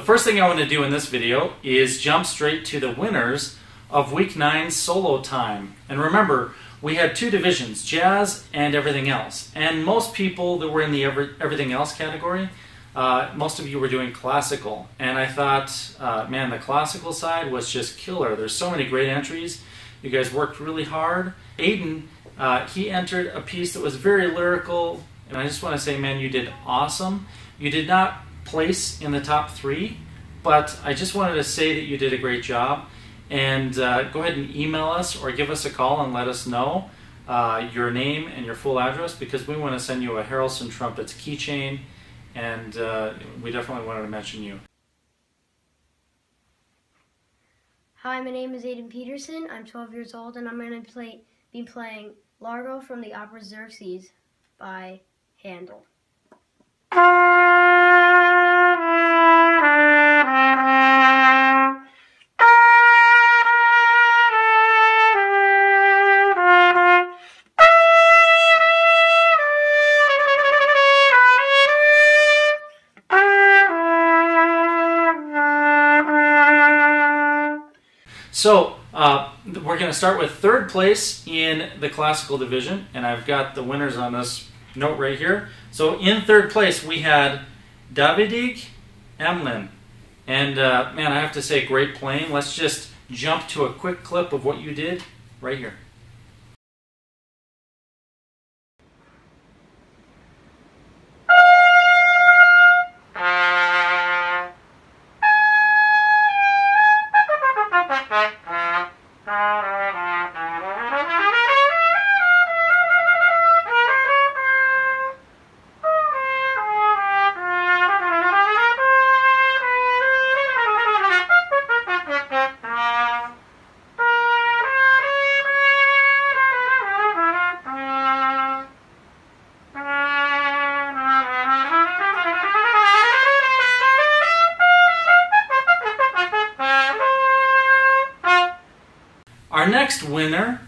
first thing I want to do in this video is jump straight to the winners of Week 9 solo time. And remember, we had two divisions, jazz and everything else. And most people that were in the everything else category, most of you were doing classical. And I thought, man, the classical side was just killer. There's so many great entries. You guys worked really hard. Aiden, he entered a piece that was very lyrical. And I just want to say, man, you did awesome. You did not place in the top 3, but I just wanted to say that you did a great job. And go ahead and email us or give us a call and let us know your name and your full address, because we want to send you a Harrelson Trumpets keychain, and we definitely wanted to mention you. Hi, my name is Aiden Peterson. I'm 12 years old, and I'm going to be playing Largo from the opera Xerxes by Handel. So, we're going to start with third place in the classical division, and I've got the winners on this note right here. So, in third place, we had Davidig Emlin. And, man, I have to say, great playing. Let's just jump to a quick clip of what you did right here. Our next winner,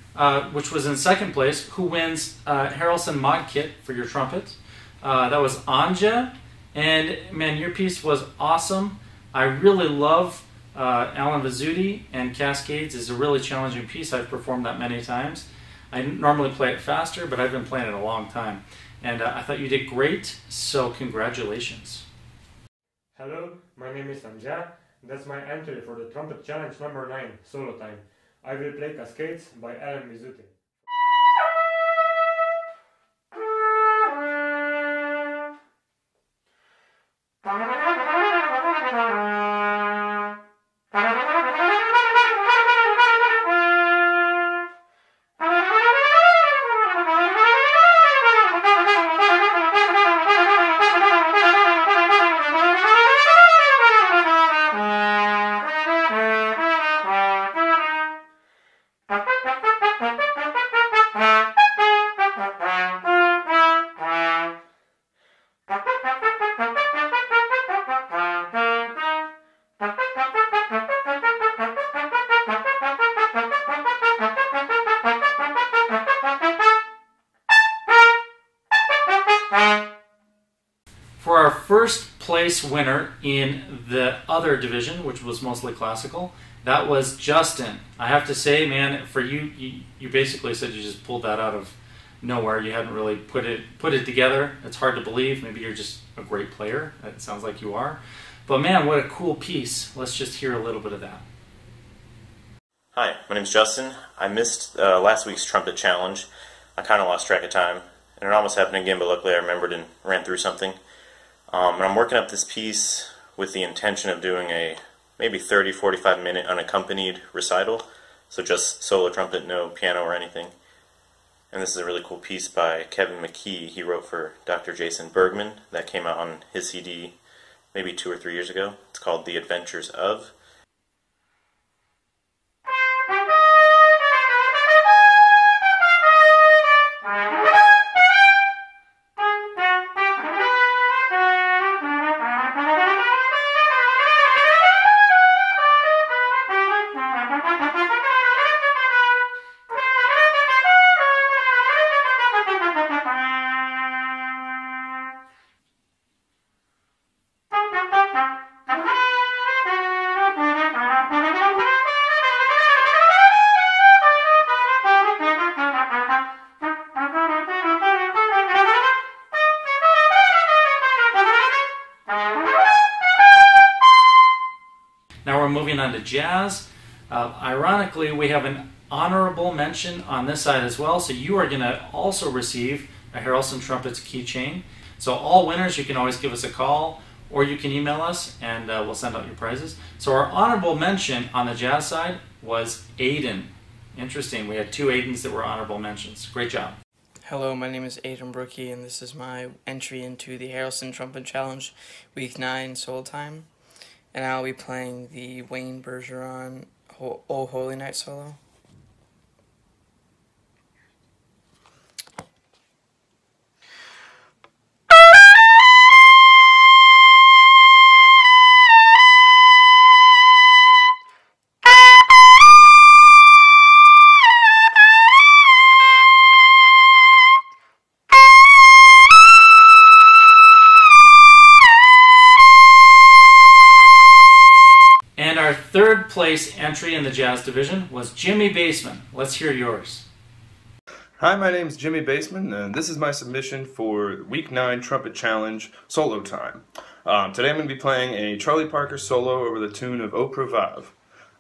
which was in second place, who wins Harrelson Mod Kit for your trumpet, that was Anja. And man, your piece was awesome. I really love Alan Vizzuti, and Cascades is a really challenging piece. I've performed that many times. I normally play it faster, but I've been playing it a long time. And I thought you did great, so congratulations. Hello, my name is Anja. That's my entry for the Trumpet Challenge number 9, solo time. I will play Cascades by Alan Vizzuti. For our first place winner in the other division, which was mostly classical, that was Justin. I have to say, man, for you, you basically said you just pulled that out of nowhere. You hadn't really put it together. It's hard to believe. Maybe you're just a great player. It sounds like you are. But man, what a cool piece. Let's just hear a little bit of that. Hi, my name's Justin. I missed last week's Trumpet Challenge. I kind of lost track of time, and it almost happened again, but luckily I remembered and ran through something. And I'm working up this piece with the intention of doing a maybe 30-45 minute unaccompanied recital, so just solo trumpet, no piano or anything. And this is a really cool piece by Kevin McKee. He wrote for Dr. Jason Bergman. That came out on his CD maybe 2 or 3 years ago. It's called The Adventures of. moving on to jazz. Ironically, we have an honorable mention on this side as well, so you are going to also receive a Harrelson Trumpets keychain. So all winners, you can always give us a call, or you can email us, and we'll send out your prizes. So our honorable mention on the jazz side was Aiden. Interesting, we had 2 Aidens that were honorable mentions. Great job. Hello, my name is Aiden Brookie, and this is my entry into the Harrelson Trumpet Challenge Week 9 Solo Time. And I'll be playing the Wayne Bergeron Oh Holy Night solo. And our third place entry in the jazz division was Jimmy Baseman. Let's hear yours. Hi, my name is Jimmy Baseman, and this is my submission for Week 9 Trumpet Challenge Solo Time. Today I'm going to be playing a Charlie Parker solo over the tune of Au Proverbe.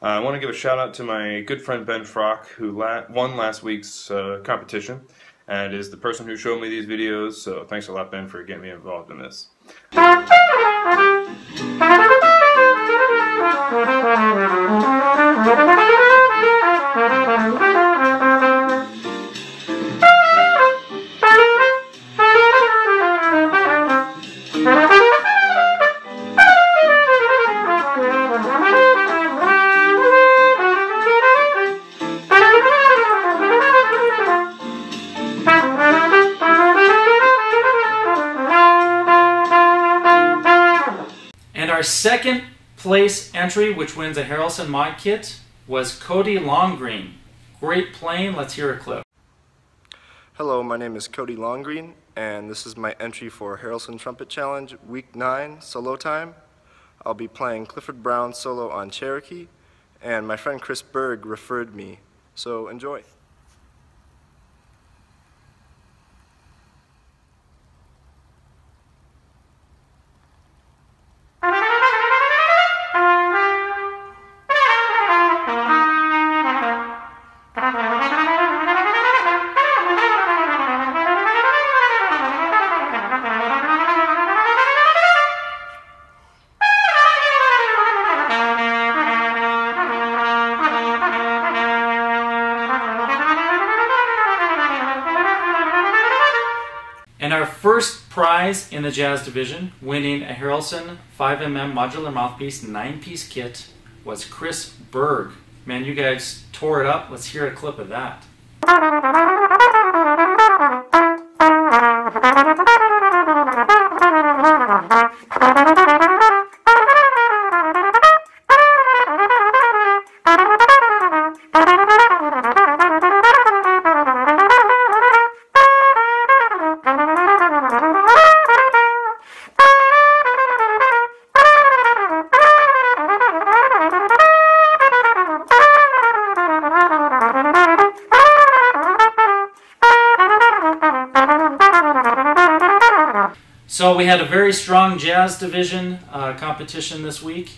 I want to give a shout out to my good friend Ben Frock, who won last week's competition, and is the person who showed me these videos, so thanks a lot, Ben, for getting me involved in this. And our second place entry, which wins a Harrelson Mod Kit, was Cody Longgreen. Great playing. Let's hear a clip. Hello, my name is Cody Longgreen, and this is my entry for Harrelson Trumpet Challenge Week 9 Solo Time. I'll be playing Clifford Brown's solo on Cherokee, and my friend Chris Berg referred me, so enjoy. And our first prize in the jazz division, winning a Harrelson 5mm Modular Mouthpiece 9-piece kit, was Chris Berg. Man, you guys tore it up. Let's hear a clip of that. So we had a very strong jazz division competition this week,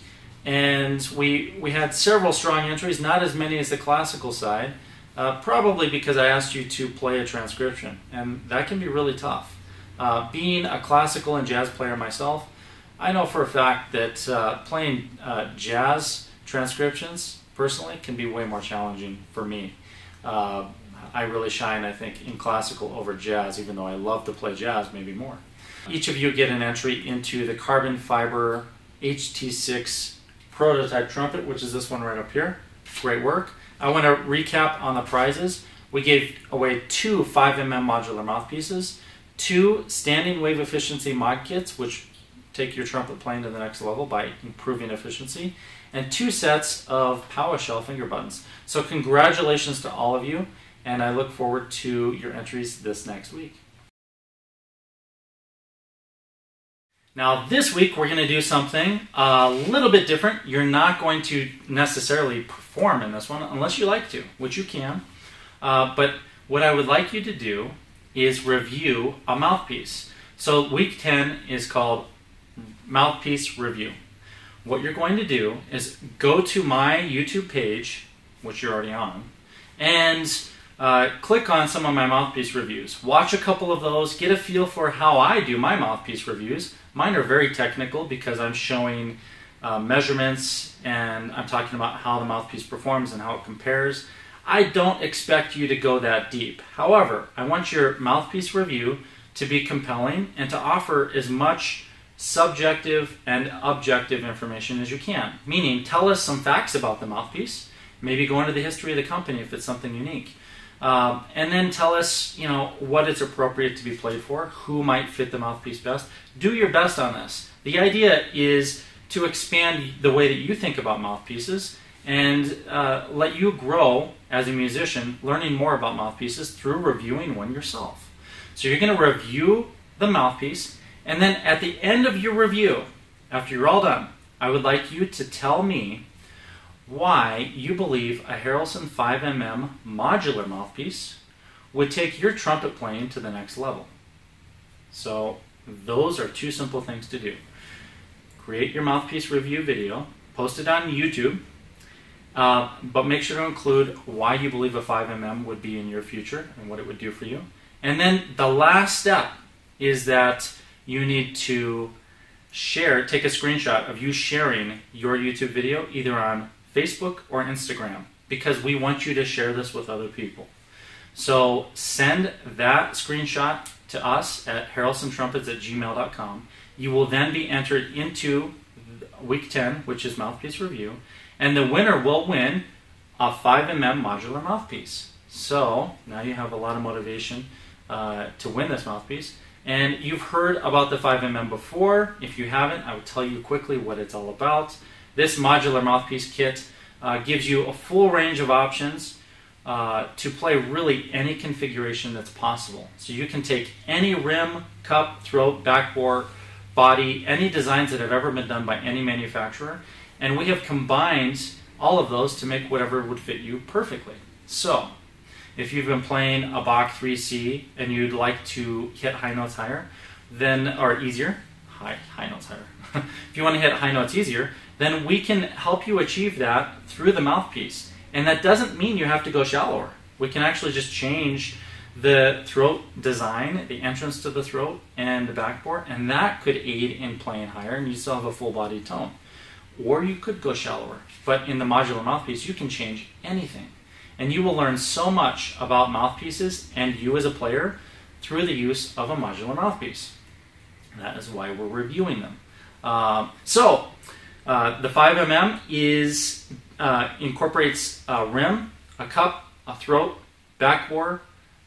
and we had several strong entries, not as many as the classical side, probably because I asked you to play a transcription, and that can be really tough. Being a classical and jazz player myself, I know for a fact that playing jazz transcriptions, personally, can be way more challenging for me. I really shine, I think, in classical over jazz, even though I love to play jazz maybe more. Each of you get an entry into the carbon fiber HT6 prototype trumpet, which is this one right up here. Great work. I want to recap on the prizes. We gave away 2 5mm modular mouthpieces, 2 standing wave efficiency mod kits, which take your trumpet playing to the next level by improving efficiency, and 2 sets of PowerShell finger buttons. So congratulations to all of you, and I look forward to your entries this next week. Now this week we're going to do something a little bit different. You're not going to necessarily perform in this one unless you like to, which you can. But what I would like you to do is review a mouthpiece. So week 10 is called Mouthpiece Review. what you're going to do is go to my YouTube page, which you're already on, and click on some of my mouthpiece reviews. Watch a couple of those, get a feel for how I do my mouthpiece reviews. Mine are very technical because I'm showing measurements and I'm talking about how the mouthpiece performs and how it compares. I don't expect you to go that deep. However, I want your mouthpiece review to be compelling and to offer as much subjective and objective information as you can. Meaning, tell us some facts about the mouthpiece, maybe go into the history of the company if it's something unique, and then tell us, what it's appropriate to be played for, who might fit the mouthpiece best. Do your best on this. The idea is to expand the way that you think about mouthpieces and let you grow as a musician, learning more about mouthpieces through reviewing one yourself. So you're going to review the mouthpiece, and then at the end of your review, after you're all done, I would like you to tell me why you believe a Harrelson 5mm modular mouthpiece would take your trumpet playing to the next level. So those are two simple things to do. Create your mouthpiece review video, post it on YouTube, but make sure to include why you believe a 5mm would be in your future and what it would do for you. And then the last step is that you need to take a screenshot of you sharing your YouTube video either on Facebook or Instagram, because we want you to share this with other people. Send that screenshot to us at harrelsontrumpets@gmail.com. You will then be entered into week 10, which is mouthpiece review, and the winner will win a 5mm modular mouthpiece. So now you have a lot of motivation to win this mouthpiece. And you've heard about the 5mm before. If you haven't, I will tell you quickly what it's all about. This modular mouthpiece kit gives you a full range of options to play really any configuration that's possible. So you can take any rim, cup, throat, backbore, body, any designs that have ever been done by any manufacturer, and we have combined all of those to make whatever would fit you perfectly. So if you've been playing a Bach 3C and you'd like to hit high notes higher, or easier, high notes higher. If you want to hit high notes easier, then we can help you achieve that through the mouthpiece. And that doesn't mean you have to go shallower. We can actually just change the throat design, the entrance to the throat and the backbore, and that could aid in playing higher and you still have a full body tone. Or you could go shallower. But in the modular mouthpiece, you can change anything. And you will learn so much about mouthpieces and you as a player through the use of a modular mouthpiece. That is why we're reviewing them. The 5mm incorporates a rim, a cup, a throat, backbore,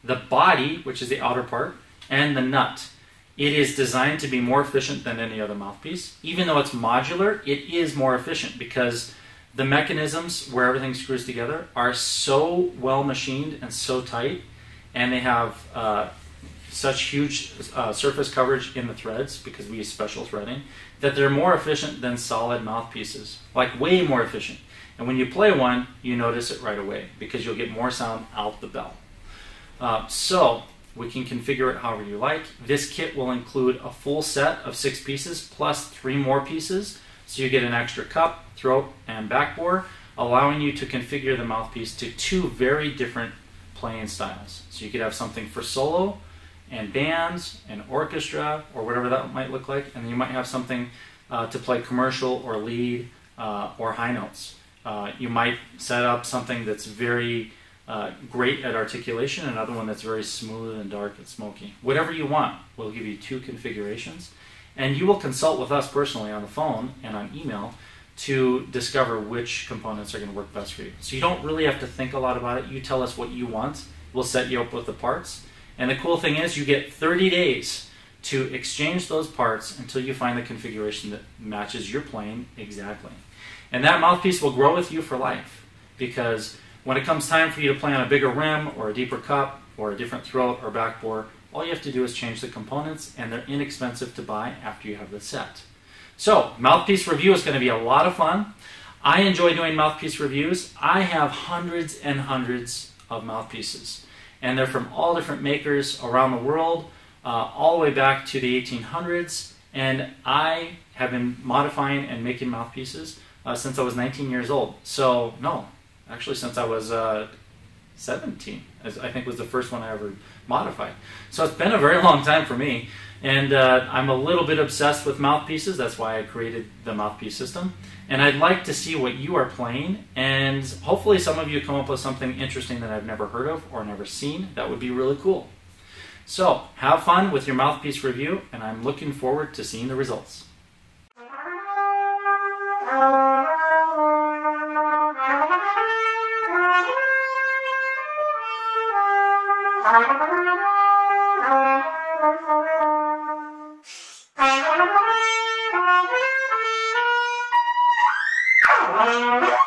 the body, which is the outer part, and the nut. It is designed to be more efficient than any other mouthpiece. Even though it's modular, it is more efficient because the mechanisms where everything screws together are so well machined and so tight, and they have such huge surface coverage in the threads because we use special threading, that they're more efficient than solid mouthpieces, like way more efficient. And when you play one, you notice it right away because you'll get more sound out the bell. So we can configure it however you like. This kit will include a full set of 6 pieces plus 3 more pieces. So you get an extra cup, throat, and backbore, allowing you to configure the mouthpiece to 2 very different playing styles. So you could have something for solo and bands and orchestra or whatever that might look like, and then you might have something to play commercial or lead or high notes. You might set up something that's very great at articulation, another one that's very smooth and dark and smoky. Whatever you want, we'll give you 2 configurations. And you will consult with us personally on the phone and on email to discover which components are going to work best for you. So you don't really have to think a lot about it. You tell us what you want. We'll set you up with the parts. And the cool thing is you get 30 days to exchange those parts until you find the configuration that matches your playing exactly. And that mouthpiece will grow with you for life, because when it comes time for you to play on a bigger rim or a deeper cup or a different throat or backbore, all you have to do is change the components, and they're inexpensive to buy after you have the set. So, mouthpiece review is going to be a lot of fun. I enjoy doing mouthpiece reviews. I have hundreds and hundreds of mouthpieces, and they're from all different makers around the world, all the way back to the 1800s, and I have been modifying and making mouthpieces since I was 19 years old. So, no, actually since I was 17, as I think was the first one I ever modified. So it's been a very long time for me. And I'm a little bit obsessed with mouthpieces. That's why I created the mouthpiece system. And I'd like to see what you are playing. And hopefully some of you come up with something interesting that I've never heard of or never seen. That would be really cool. So have fun with your mouthpiece review, and I'm looking forward to seeing the results. Thank you.